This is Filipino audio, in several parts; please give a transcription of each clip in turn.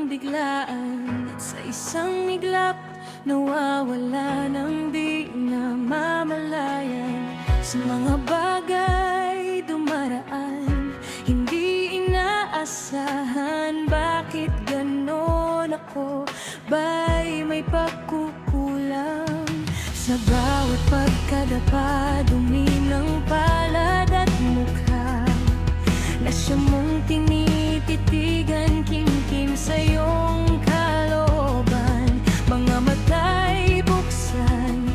biglaan at sa isang iglap nawawala ng di namamalayan. Sa mga bagay dumaraan, hindi inaasahan. Bakit ganon ako? Ba'y may pagkukulang? Sa bawat pagkadapa, dumi ng palad at mukha na siya mong tinititigan, kimkim sa iyong kalooban. Mga mata'y buksan,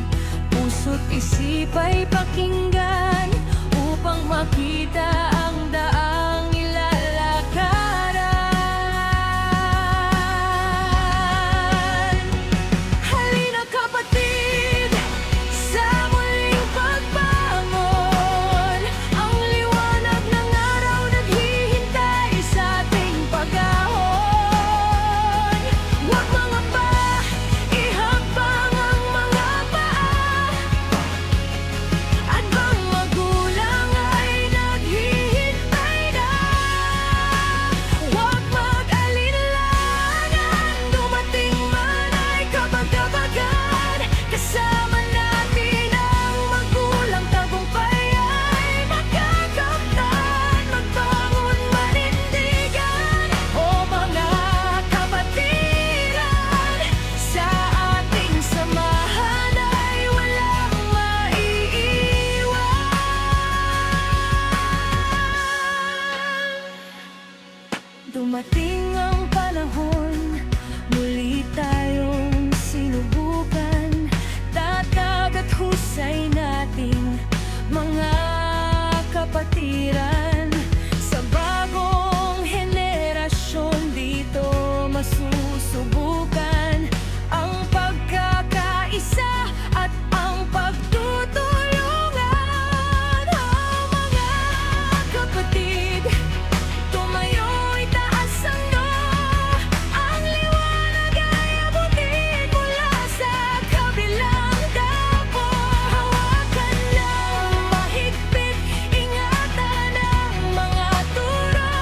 puso't isip ay pakinggan, upang makita ang daang ilalakaran. Halina kapatid, sa muling pagbangon, ang liwanag ng araw naghihintay sa ating pag-ahon. Huwag mangamba, ihakbang ang mga paa, at ang magulang ay naghihintay na. Huwag mag-alinlangan, dumating man ay kabag-kabagan. Kasama natin ang magulang, tagumpay ay magkakamtan. Magbangon manindigan, o mga kapatiran, sa ating samahan ay walang maiiwan. Dumating ang panahon, muli tayong sinubukan. Tatag at husay nating mga kapatiran. Sa bagong henerasyon dito masusubukan ang pagkakaisa at ang pagtutulungan. Ang mga kapatid, tumayo, itaas ang noo, ang liwanag ay abutin mula sa kabilang dako. Hawakan ng mahigpit, ingatan ang mga turo,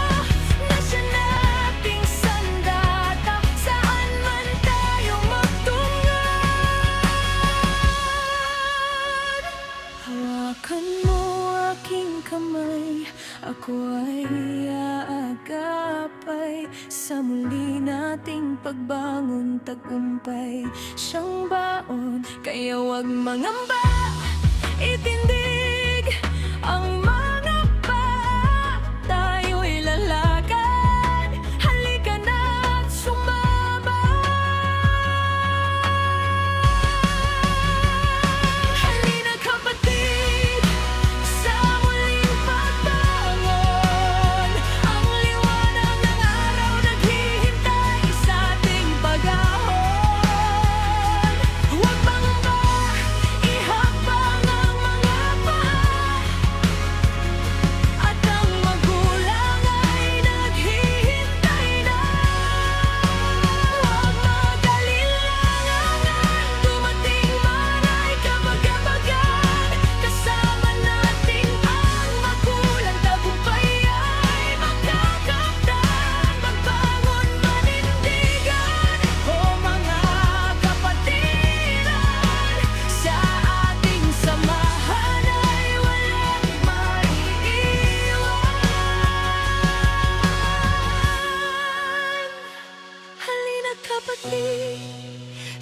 na siya nating sandata saan man tayo magtungad. Hawakan mo aking kamay, ako ay aagapay. Sa muli nating pagbangon, tagumpay siyang baon. Kaya huwag mangamba, itindig ang mga paa, tayo'y lalakad. Halika na't sumabay. Halina kapatid, sa muling pagbangon, ang liwanag ng araw naghihintay sa ating pag-ahon. Huwag mangamba, ihakbang ang mga paa, at ang magulang ay naghihintay na. Huwag mag-alinlangan, dumating man ay kabag-kabagan. Kasama natin ang magulang, tagumpay ay magkakamtan. Magbangon manindigan, o mga kapatiran, sa ating samahan ay walang maiiwan. Halina kapatid,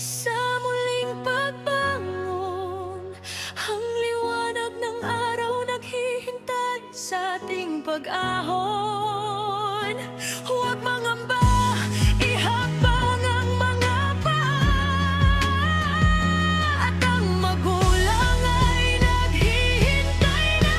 sa muling pagbangon, ang liwanag ng araw naghihintay sa ating pag-ahon. Huwag mangamba, ihakbang ang mga paa, at ang magulang ay naghihintay na.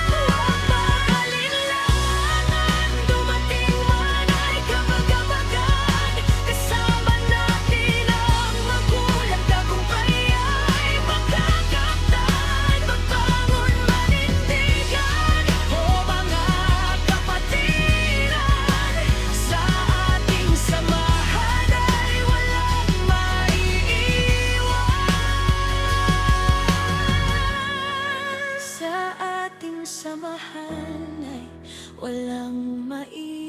Huwag mag-alinlangan, dumating man ay kabag-kabagan. Kasama natin ang magulang, tagumpay ay magkakamtan. Magbangon manindigan, o mga kapatiran, sa ating samahan ay walang maiiwan. Sa ating samahan ay walang maiiwan.